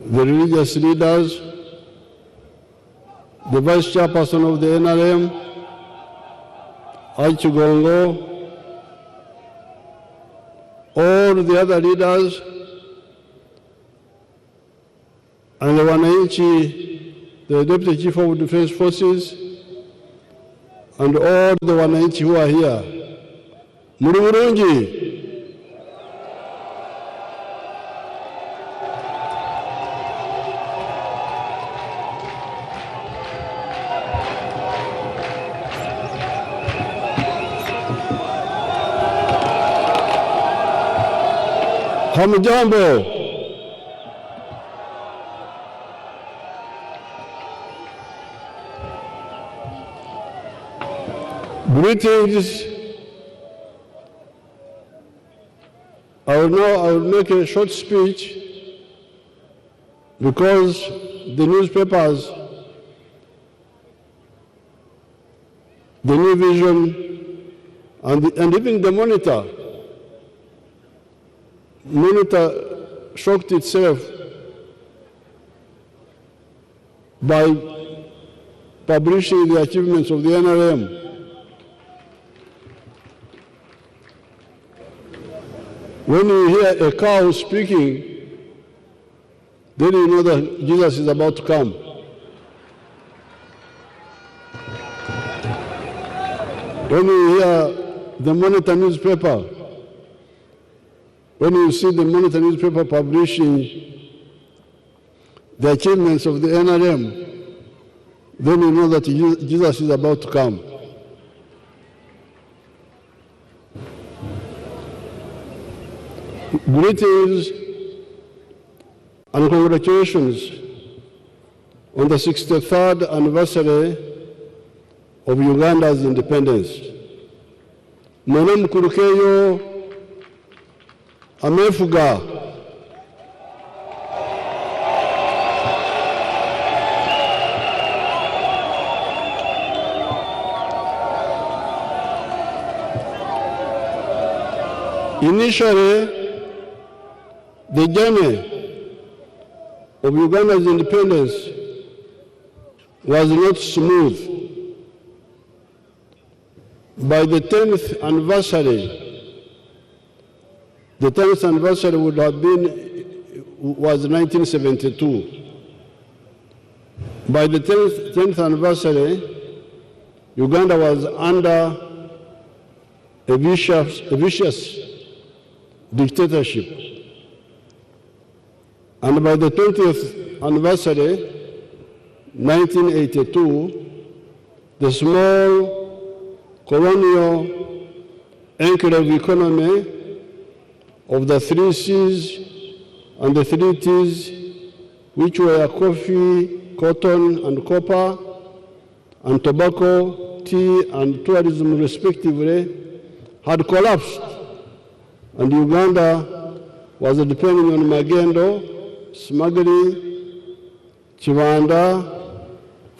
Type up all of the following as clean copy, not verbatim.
the religious leaders, the vice chairperson of the NRM, Aichigongo, all the other leaders, and the Wananchi, the Deputy Chief of Defense Forces, and all the Wananchi who are here. Muri bulungi. Hamujambo. Greetings. I will make a short speech because the newspapers, the New Vision, and even the Monitor shocked itself by publishing the achievements of the NRM. When you hear a cow speaking, then you know that Jesus is about to come. When you hear the Monitor newspaper, when you see the Monitor newspaper publishing the achievements of the NRM, then you know that Jesus is about to come. Greetings and congratulations on the 63rd anniversary of Uganda's independence. Mwene mkurukeyo amefuga. Initially, the journey of Uganda's independence was not smooth. By the 10th anniversary would have was 1972. By the 10th anniversary, Uganda was under a vicious dictatorship. And by the 20th anniversary, 1982, the small colonial enclave economy of the 3 C's and the 3 T's, which were coffee, cotton, and copper, and tobacco, tea, and tourism respectively, had collapsed, and Uganda was depending on magendo, smuggling, chivanda,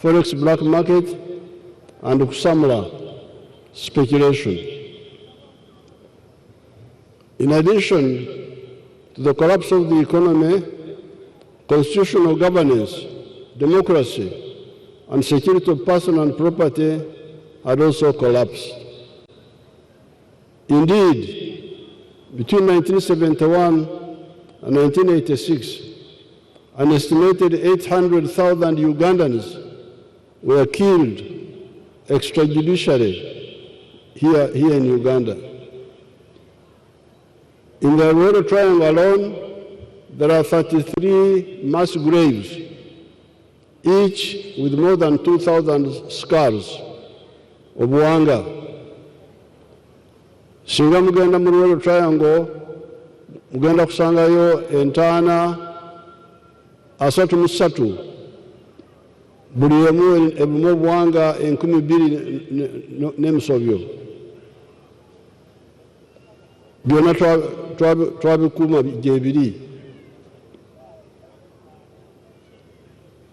forex black market, and kusamla, speculation. In addition to the collapse of the economy, constitutional governance, democracy, and security of person and property had also collapsed. Indeed, between 1971 and 1986, an estimated 800,000 Ugandans were killed extrajudicially here in Uganda. In the Rural Triangle alone, there are 33 mass graves, each with more than 2,000 scars of wanga. Singa mugenda mu Rural Triangle, mugenda kusangayo entaana 33, buli emu ebimu obuwanga 12 n'emisobyo. Byonna twabikuuma gyebiri.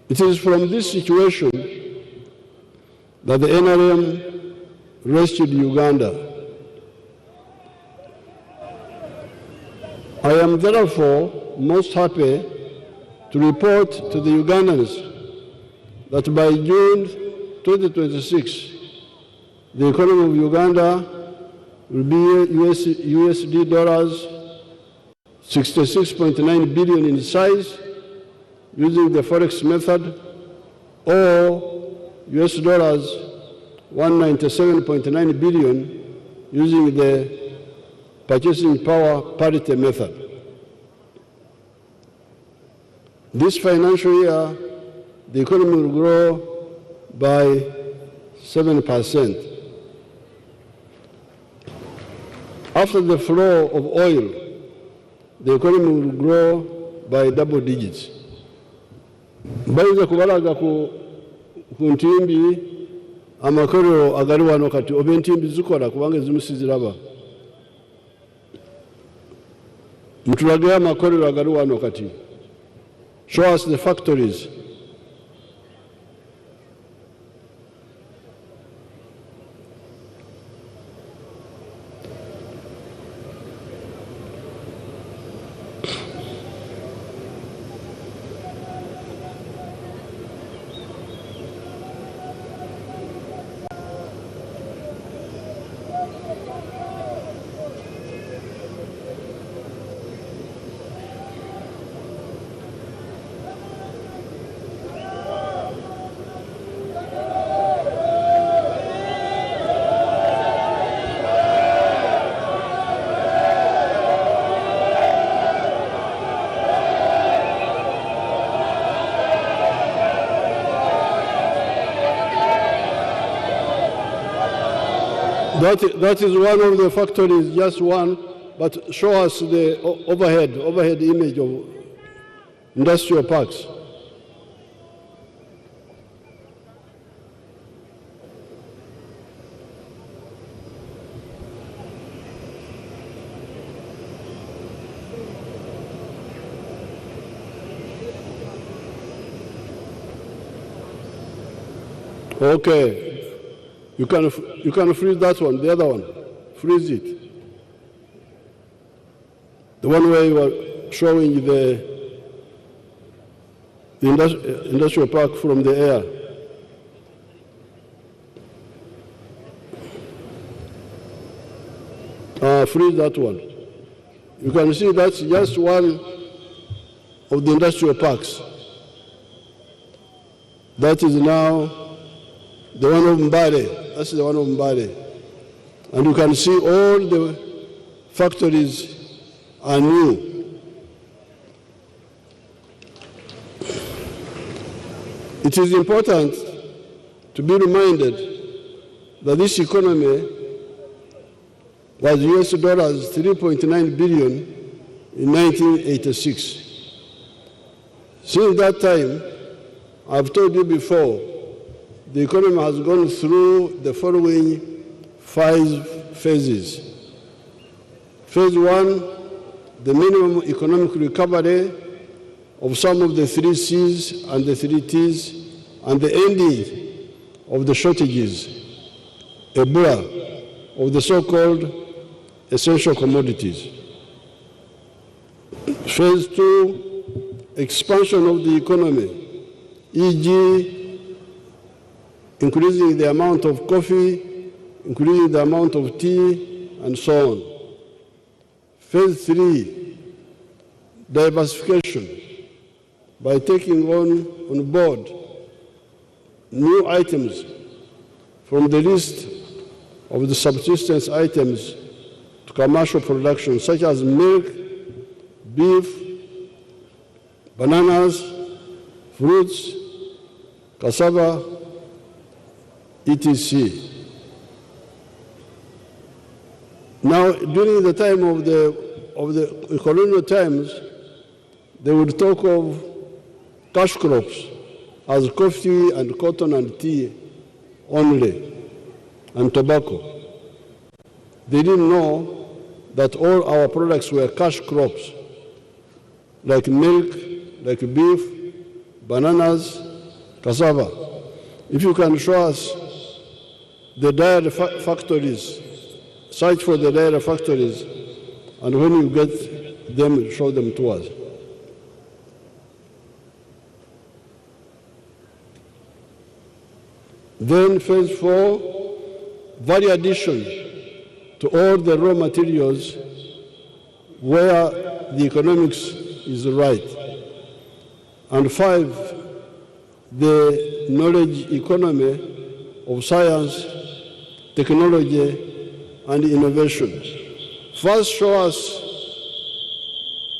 It is from this situation that the NRM rescued Uganda. I am therefore most happy to report to the Ugandans that by June 2026, the economy of Uganda will be USD dollars 66.9 billion in size using the Forex method, or US dollars 197.9 billion using the purchasing power parity method. This financial year, the economy will grow by 7%. After the flow of oil, the economy will grow by double digits. Bayinza kubalaga ku ntimbi amakolero agali wano kati oba entimbi zikola kubanga ezimu siziraba. Mutulage amakolero agali wano kati. Show us the factories. That is one of the factories, just one, but show us the overhead image of industrial parks. Okay. You can freeze that one, the other one. Freeze it. The one where you are showing the industrial park from the air. Freeze that one. You can see that's just one of the industrial parks. That is now the one of Mbale. That's the one of Mbale. And you can see all the factories are new. It is important to be reminded that this economy was US dollars 3.9 billion in 1986. Since that time, I've told you before, the economy has gone through the following 5 phases. Phase 1, the minimum economic recovery of some of the 3 C's and the 3 T's, and the ending of the shortages, Ebola, of the so-called essential commodities. Phase 2, expansion of the economy, e.g., increasing the amount of coffee, increasing the amount of tea, and so on. Phase 3, diversification, by taking on board new items from the list of the subsistence items to commercial production, such as milk, beef, bananas, fruits, cassava, etc. Now, during the time of the colonial times, they would talk of cash crops as coffee and cotton and tea only, and tobacco. They didn't know that all our products were cash crops, like milk, like beef, bananas, cassava. If you can show us the dairy factories, search for the dairy factories, and when you get them, show them to us. Then phase 4, value addition to all the raw materials where the economics is right. And 5, the knowledge economy of science, technology, and innovation. First, show us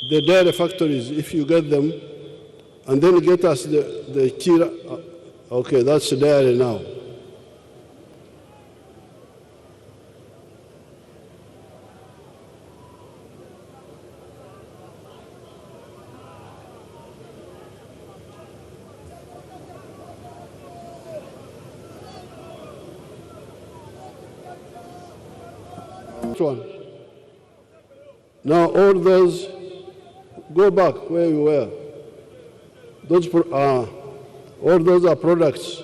the dairy factories, if you get them, and then get us the key. Okay, that's the dairy now. One. Now all those, go back where you were. Those all those are products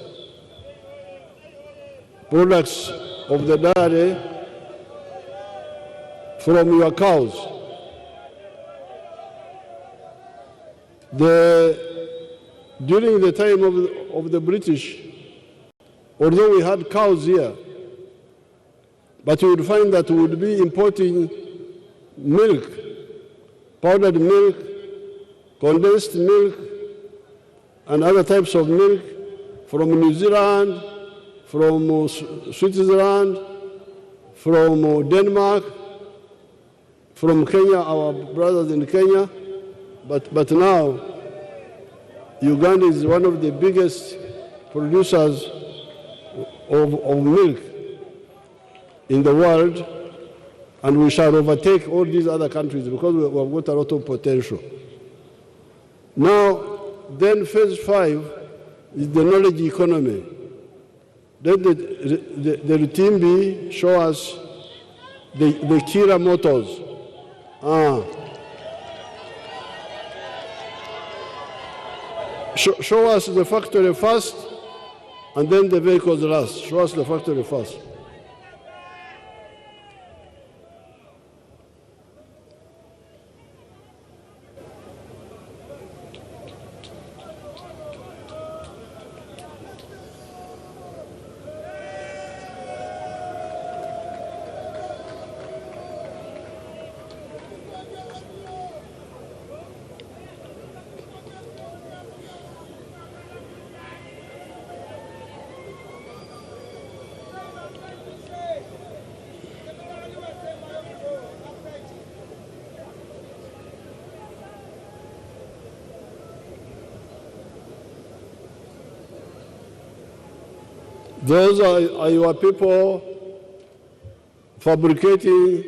of the dairy from your cows. During the time of the British, although we had cows here, but you would find that we would be importing milk, powdered milk, condensed milk, and other types of milk from New Zealand, from Switzerland, from Denmark, from Kenya, our brothers in Kenya. But now, Uganda is one of the biggest producers of milk in the world, and we shall overtake all these other countries because we have got a lot of potential. Now, then phase 5 is the knowledge economy. Then the routine B show us the Kira motors. Show us the factory first, and then the vehicles last. Show us the factory first. Those are your people fabricating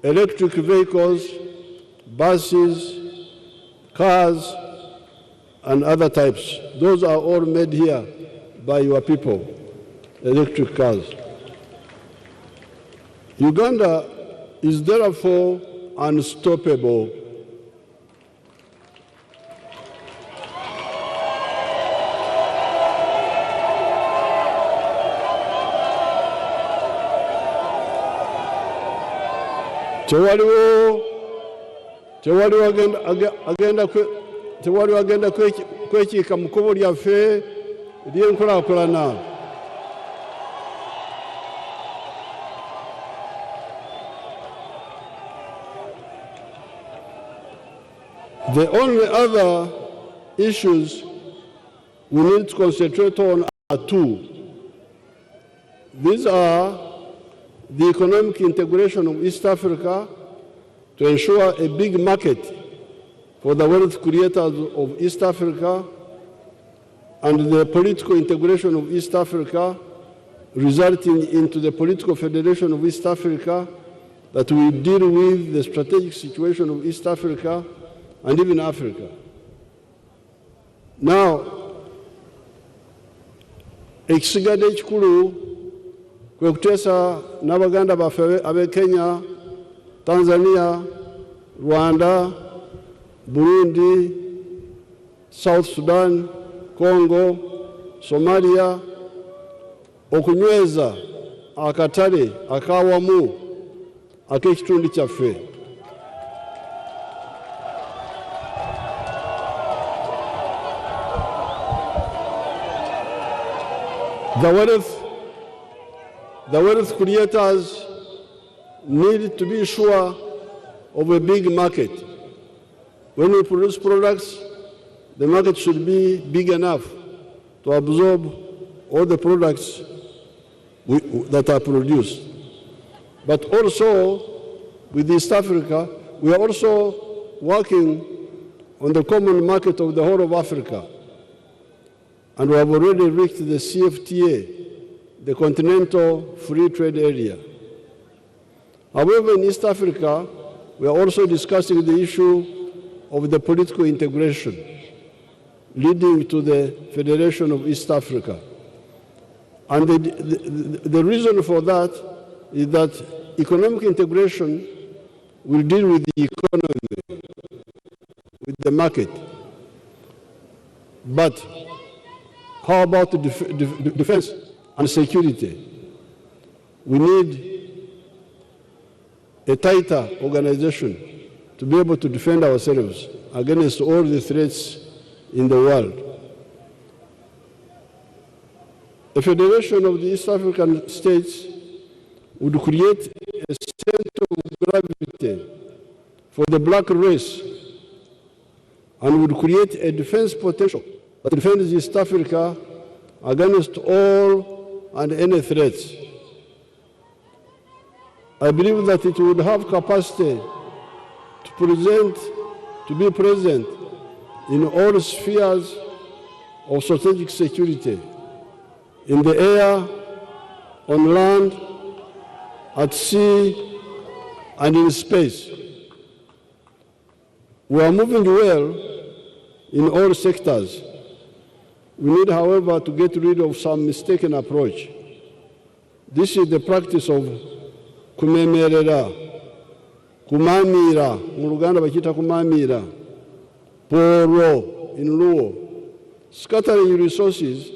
electric vehicles, buses, cars, and other types. Those are all made here by your people, electric cars. Uganda is therefore unstoppable. tewaliwo agenda kwekiika mu kkubo lyaffe ery'enkulaakulana. The only other issues we need to concentrate on are two. These are the economic integration of East Africa to ensure a big market for the wealth creators of East Africa, and the political integration of East Africa, resulting into the political federation of East Africa that will deal with the strategic situation of East Africa and even Africa. Now, ekisigadde ekikulu kwe kuteesa n'Abaganda baffe ab'e Kenya, Tanzania, Rwanda, Burundi, South Sudan, Congo, Somalia, okunyweza akatale akawamu ak'ekitundu kyaffe. The wealth creators need to be sure of a big market. When we produce products, the market should be big enough to absorb all the products that are produced. But also, with East Africa, we are also working on the common market of the whole of Africa. And we have already reached the CFTA, the Continental Free Trade Area. However, in East Africa, we are also discussing the issue of the political integration leading to the Federation of East Africa. And the reason for that is that economic integration will deal with the economy, with the market. But how about the defense and security? We need a tighter organization to be able to defend ourselves against all the threats in the world. A federation of the East African states would create a center of gravity for the black race and would create a defense potential that defends East Africa against all and any threats. I believe that it would have capacity to be present in all spheres of strategic security, in the air, on land, at sea, and in space. We are moving well in all sectors. We need, however, to get rid of some mistaken approach. This is the practice of kumemerera, kumamira, mu Luganda bakita kumamira, poro in Luo, scattering resources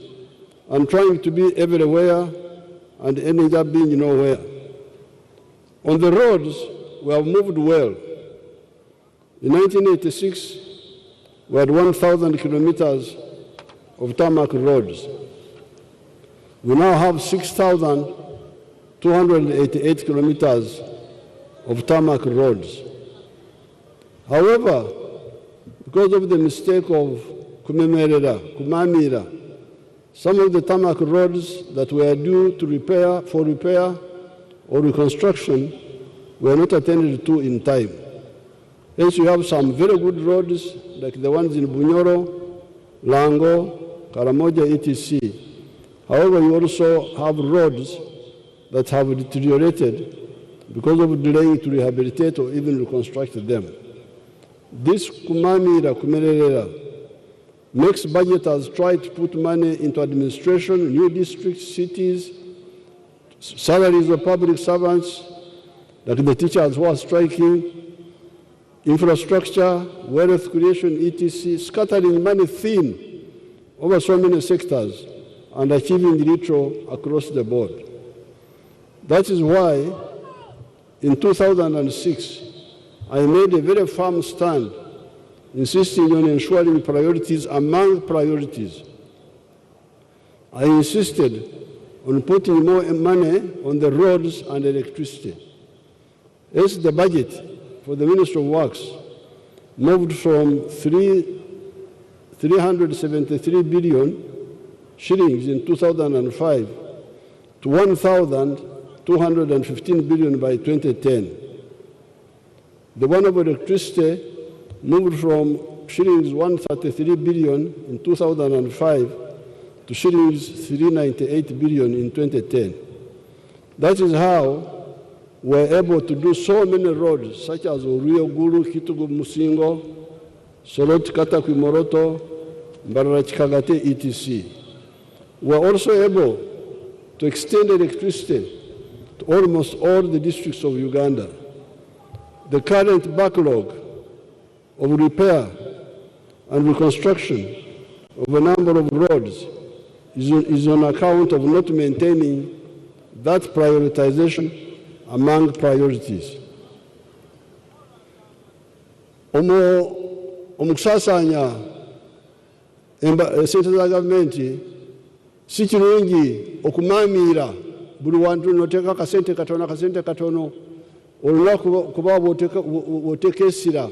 and trying to be everywhere and ending up being nowhere. On the roads, we have moved well. In 1986, we had 1,000 kilometers of tarmac roads. We now have 6,288 kilometers of tarmac roads. However, because of the mistake of kumamira, some of the tarmac roads that were due to repair or reconstruction were not attended to in time. Hence, you have some very good roads like the ones in Bunyoro, Lango, Karamoja, etc. However, you also have roads that have deteriorated because of delaying to rehabilitate or even reconstruct them. This kumerera makes budgeters try to put money into administration, new districts, cities, salaries of public servants, like the teachers who are striking, infrastructure, wealth creation, etc., scattering money thin over so many sectors and achieving little across the board. That is why in 2006, I made a very firm stand insisting on ensuring priorities among priorities. I insisted on putting more money on the roads and electricity. As the budget for the Ministry of Works moved from 373 billion shillings in 2005 to 1,215 billion by 2010. The one of electricity moved from shillings 133 billion in 2005 to shillings 398 billion in 2010. That is how we're able to do so many roads, such as Orio Gulu, Kitugu Musingo, Sorot Katakwi Moroto, Mbarara Chikagate, etc. We're also able to extend electricity to almost all the districts of Uganda. The current backlog of repair and reconstruction of a number of roads is on account of not maintaining that prioritization among priorities. Omukusasanya sente za gavumenti si kirungi okumaamiira buli wantu noteeka akasente katono olunaku kuba bw'oteeka essira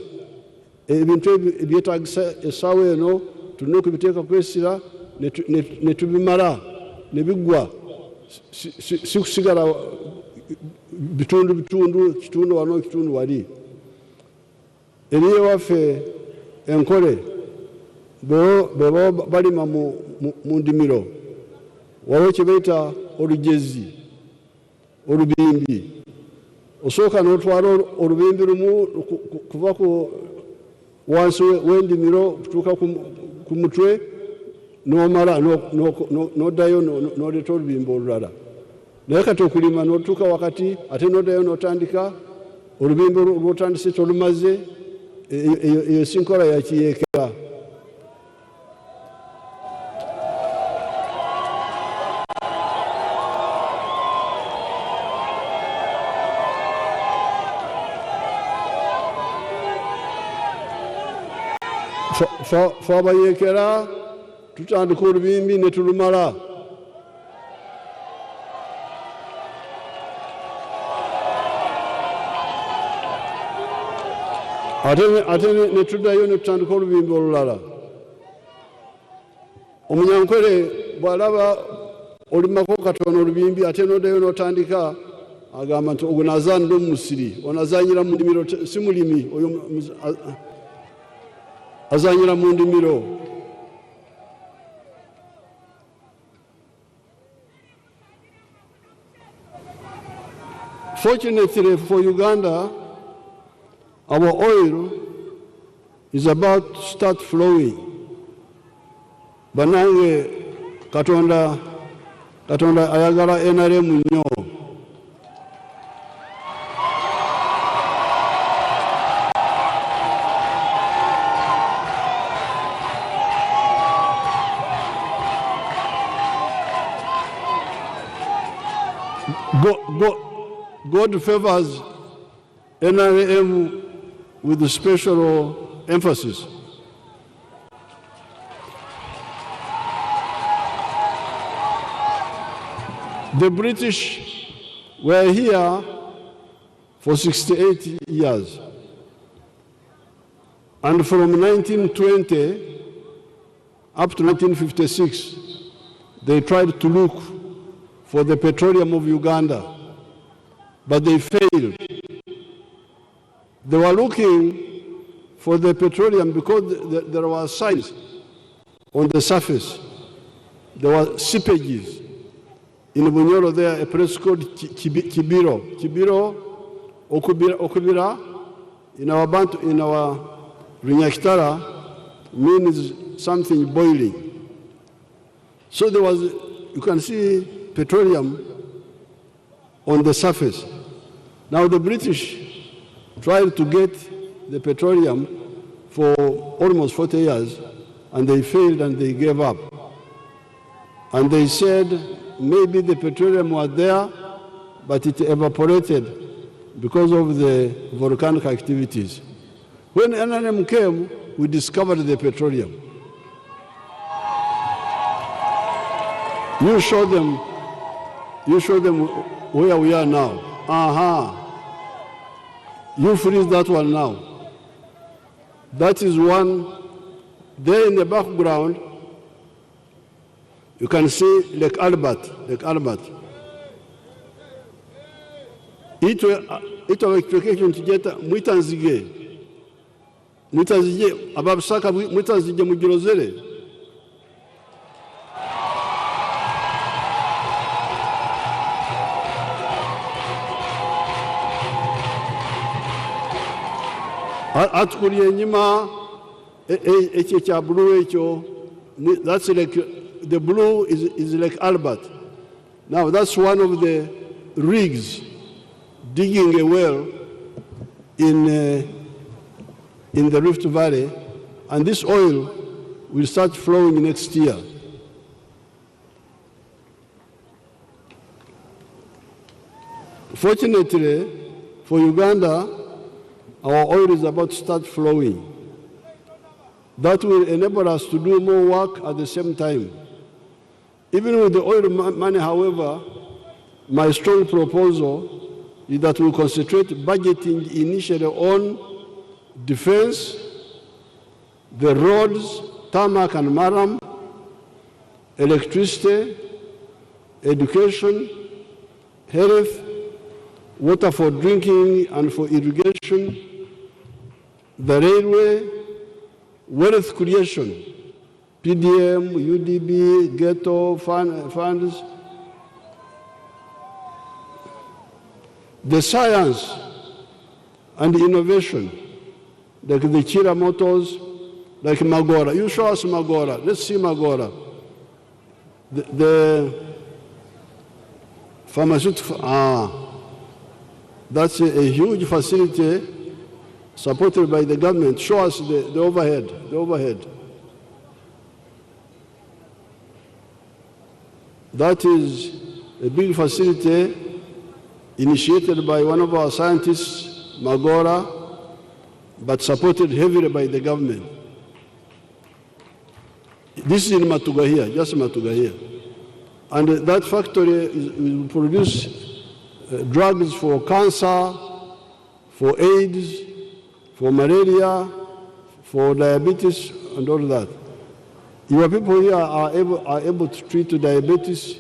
ebintu ebyetaagisa essaawa eno tulina okubiteeka ku essira ne tubimala ne biggwa si kusigala bitundu kitundu wano kitundu wali. Eriyo waffe enkole bweba balima mu ndimiro waliwo kye bayita olugezi olubimbi, osooka n'otwala olubimbi lumu kuva ku wansi w'endimiro kutuuka ku mutwe n'omala n'oddayo n'oleeta olubimbi olulala. Naye kati okulima n'otuuka wakati ate n'oddayo n'otandika olubimbi lw'otandise tolumaze, eyo si nkola ya kiyeekera. Fe abayeekera tutandika olubimbi ne tulumala. Ate ne tuddayo ne tutandika olubimbi olulala. Omunyankole bw'alaba olimako katono olubimbi ate n'oddayo n'otandika, agamba nti ogwo nazaanira mu musiri, onazanyira mu ndimiro, si mulimi oyo azanyira mu ndimiro. Fortunately for Uganda, our oil is about to start flowing. Banange Katonda ayagala NRM nnyo. God favors NRM with a special emphasis. The British were here for 68 years. And from 1920 up to 1956, they tried to look for the petroleum of Uganda, but they failed. They were looking for the petroleum because there were signs on the surface. There were seepages. In Bunyoro there, a place called Kibiro. Kibiro, Okubira, in our Bantu, in our Rinyakitara, means something boiling. So there was, you can see petroleum on the surface. Now the British tried to get the petroleum for almost 40 years, and they failed and they gave up. And they said maybe the petroleum was there, but it evaporated because of the volcanic activities. When NRM came, we discovered the petroleum. You show them where we are now. You freeze that one now. That is one. There in the background, you can see Lake Albert. Ito electrification tujeta mwitanzige ababusaka mwitanzige mujirozere. Atukuli enyima ekyo kya blue ekyo, that's like the blue is like Albert. Now that's one of the rigs digging a well in the Rift Valley, and this oil will start flowing next year. Fortunately for Uganda, our oil is about to start flowing. That will enable us to do more work at the same time. Even with the oil money, however, my strong proposal is that we concentrate budgeting initially on defense, the roads, tarmac and maram, electricity, education, health, water for drinking and for irrigation, the railway, wealth creation, PDM, UDB, ghetto funds, the science and innovation, like the Chira motors, like Magora. You show us Magora. Let's see Magora. The pharmaceutical, that's a huge facility supported by the government. Show us the overhead. That is a big facility initiated by one of our scientists, Magora, but supported heavily by the government. This is in Matugahia, just Matugahia. And that factory will produce drugs for cancer, for AIDS, for malaria, for diabetes, and all that. Your people here are able to treat diabetes,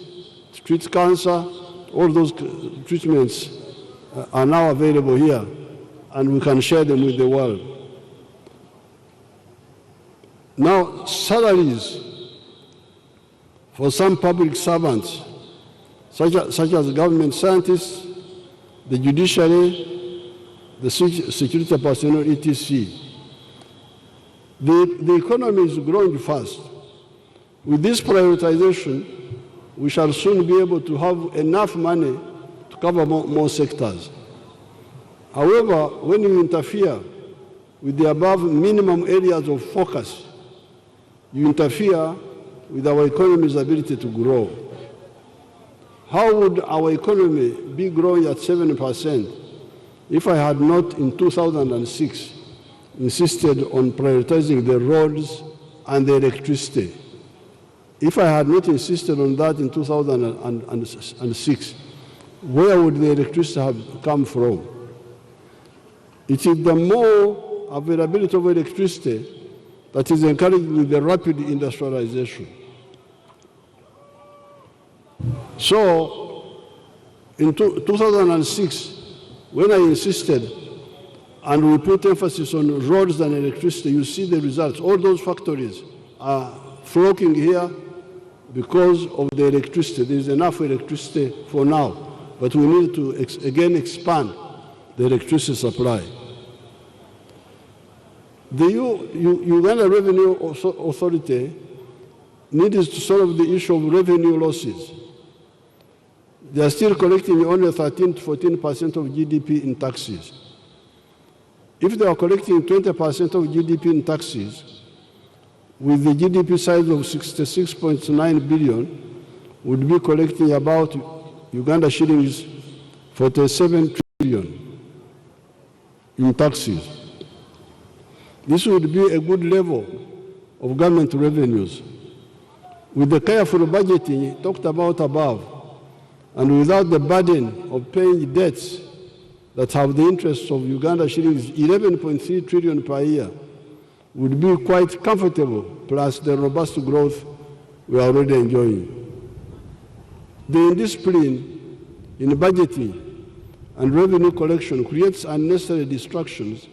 to treat cancer. All those treatments are now available here, and we can share them with the world. Now, salaries for some public servants, such as government scientists, the judiciary, the security personnel, etc. The economy is growing fast. With this prioritization, we shall soon be able to have enough money to cover more sectors. However, when you interfere with the above minimum areas of focus, you interfere with our economy's ability to grow. How would our economy be growing at 7% if I had not in 2006 insisted on prioritizing the roads and the electricity? If I had not insisted on that in 2006, where would the electricity have come from? It is the more availability of electricity that is encouraged with the rapid industrialization. So, in 2006, when I insisted and we put emphasis on roads and electricity, you see the results. All those factories are flocking here because of the electricity. There is enough electricity for now, but we need to again expand the electricity supply. The Uganda Revenue Authority needs to solve the issue of revenue losses. They are still collecting only 13 to 14% of GDP in taxes. If they are collecting 20% of GDP in taxes, with the GDP size of 66.9 billion, would be collecting about Uganda shillings 47 trillion in taxes. This would be a good level of government revenues. With the careful budgeting talked about above, and without the burden of paying debts that have the interests of Uganda shillings 11.3 trillion per year, would be quite comfortable, plus the robust growth we are already enjoying. The indiscipline in budgeting and revenue collection creates unnecessary distractions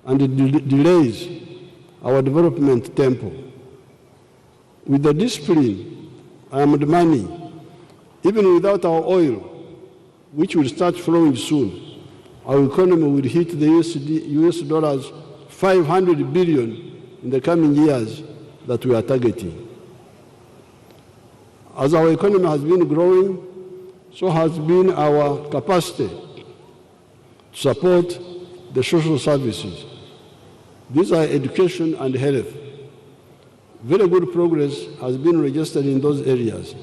and it delays our development tempo. With the discipline and the money, even without our oil, which will start flowing soon, our economy will hit the US dollars 500 billion in the coming years that we are targeting. As our economy has been growing, so has been our capacity to support the social services. These are education and health. Very good progress has been registered in those areas.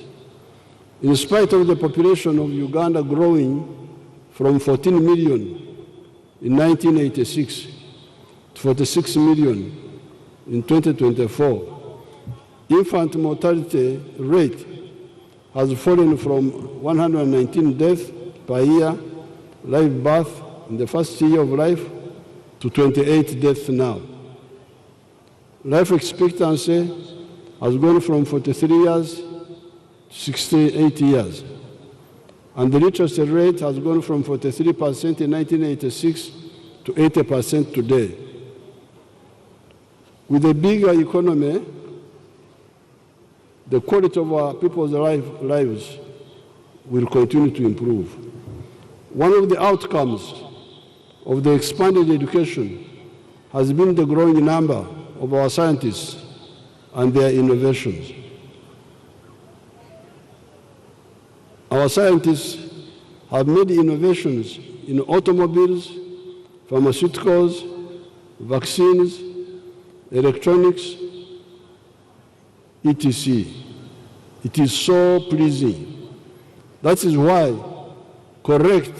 In spite of the population of Uganda growing from 14 million in 1986 to 46 million in 2024, infant mortality rate has fallen from 119 deaths per year, live birth in the first year of life, to 28 deaths now. Life expectancy has gone from 43 years to 68 years. And the literacy rate has gone from 43% in 1986 to 80% today. With a bigger economy, the quality of our people's lives will continue to improve. One of the outcomes of the expanded education has been the growing number of our scientists and their innovations. Our scientists have made innovations in automobiles, pharmaceuticals, vaccines, electronics, etc. It is so pleasing. That is why correct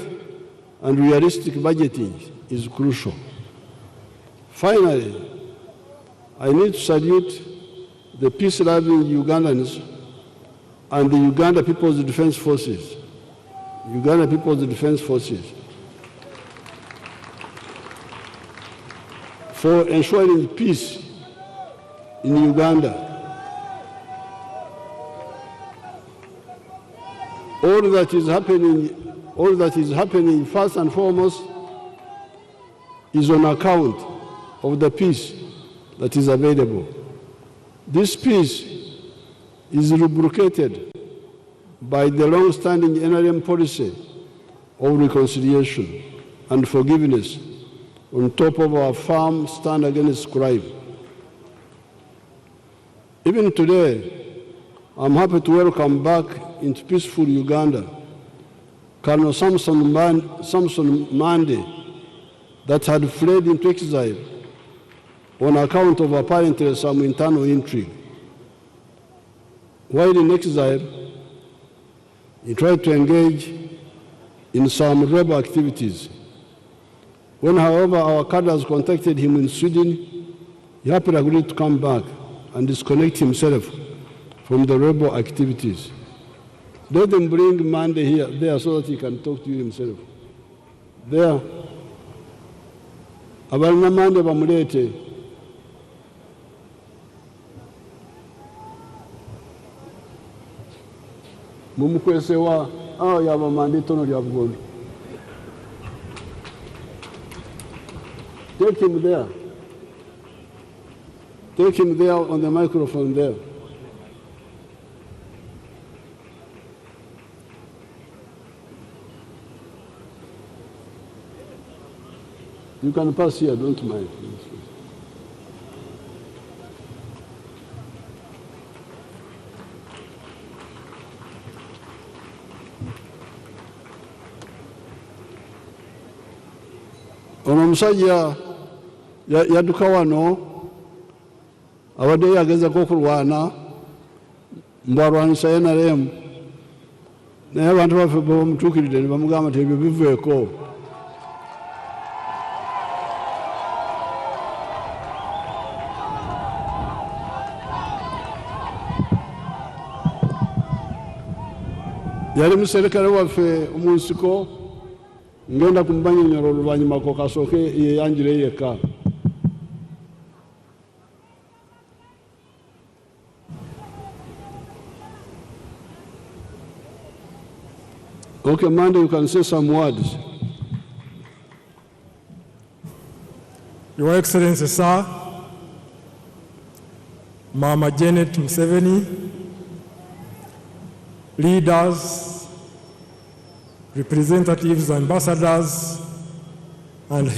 and realistic budgeting is crucial. Finally, I need to salute the peace-loving Ugandans and the Uganda People's Defense Forces. Uganda People's Defense Forces for ensuring peace in Uganda. All that is happening first and foremost is on account of the peace that is available. This peace is lubricated by the long-standing NRM policy of reconciliation and forgiveness on top of our firm stand against crime. Even today, I'm happy to welcome back into peaceful Uganda Colonel Samson Mande that had fled into exile on account of apparently some internal intrigue. While in exile, he tried to engage in some rebel activities. When, however, our cadres contacted him in Sweden, he happily agreed to come back and disconnect himself from the rebel activities. Let them bring Mande there so that he can talk to you himself. There. Abalina Mande bamulete. Mumukwesewa yaba Mande tono lya bugondo. Take him there. Take him there on the microphone there. You can pass here, don't mind. Ono omusajja yadduka wano abadde yagezako okulwana mbu alwanyisa NRM naye abantu baffe bamutuukiridde ne bamugamba nti ebyo biveeko. Yali muserikale waffe omunsiko ngenda kumubanyonyola oluvannyuma ko kasooke yeyanjire yekka. Okay, Mande, you can say some words. Your Excellency, Sir, Mama Janet Museveni, leaders, representatives, ambassadors, and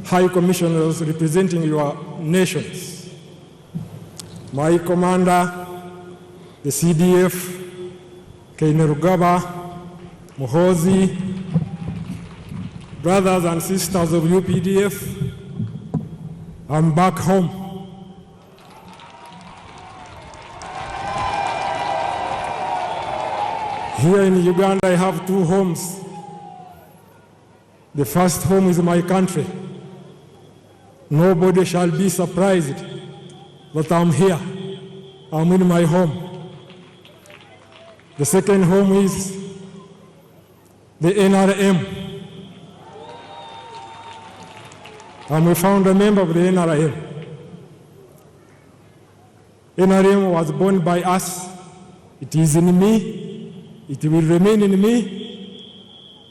high commissioners representing your nations. My commander, the CDF, Kainerugaba, Muhozi, brothers and sisters of UPDF, I'm back home. Here in Uganda, I have two homes. The first home is my country. Nobody shall be surprised that I'm here. I'm in my home. The second home is the NRM. I'm a founder member of the NRM. NRM was born by us. It is in me. It will remain in me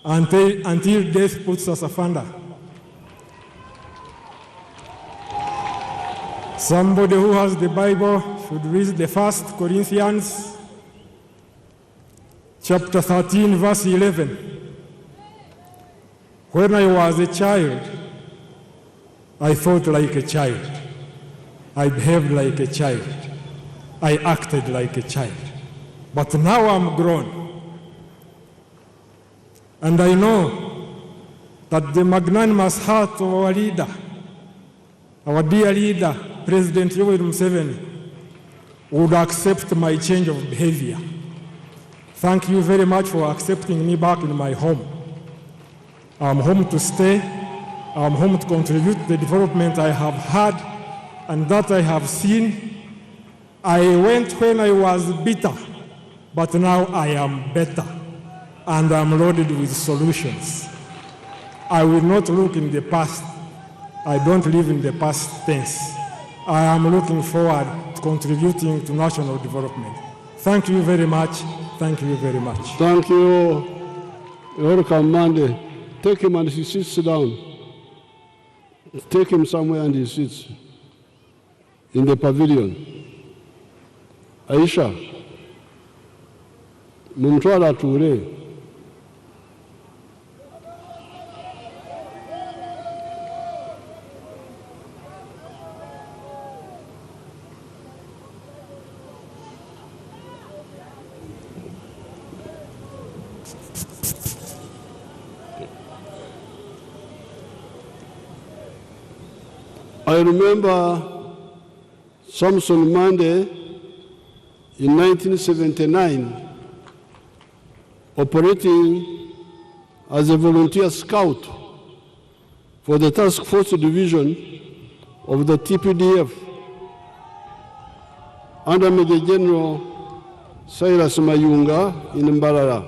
until death puts us asunder. Somebody who has the Bible should read the 1 Corinthians chapter 13, verse 11. When I was a child, I thought like a child. I behaved like a child. I acted like a child. But now I'm grown. And I know that the magnanimous heart of our leader, our dear leader, President Museveni, would accept my change of behavior. Thank you very much for accepting me back in my home. I'm home to stay. I'm home to contribute to the development I have had and that I have seen. I went when I was bitter, but now I am better, and I'm loaded with solutions. I will not look in the past. I don't live in the past tense. I am looking forward to contributing to national development. Thank you very much. Thank you very much. Thank you. Welcome, Monday. Take him and he sits down. Take him somewhere and he sits in the pavilion. Aisha, mumtwala ature. I remember Samson Mande in 1979 operating as a volunteer scout for the Task Force Division of the TPDF under Major General Cyrus Mayunga in Mbarara.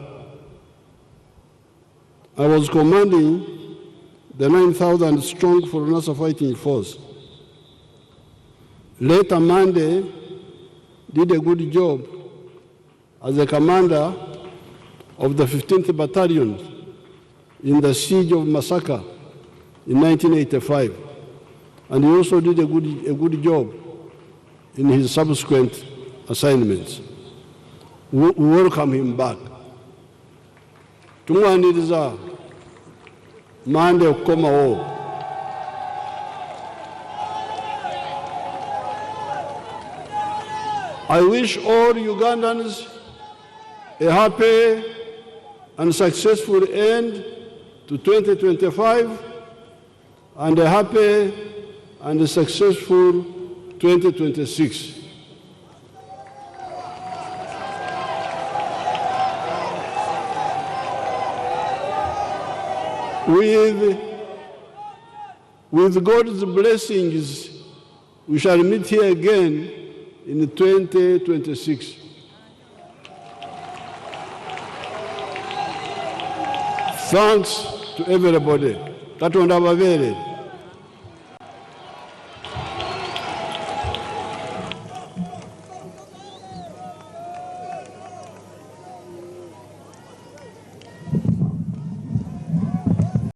I was commanding the 9,000 strong foreigners fighting force. Later, Mande did a good job as a commander of the 15th Battalion in the siege of Masaka in 1985. And he also did a good job in his subsequent assignments. We welcome him back. Tumwaniriza Mande okukomawo. I wish all Ugandans a happy and successful end to 2025 and a happy and successful 2026. With God's blessings, we shall meet here again in 2026. Thanks to everybody. Katonda babeere.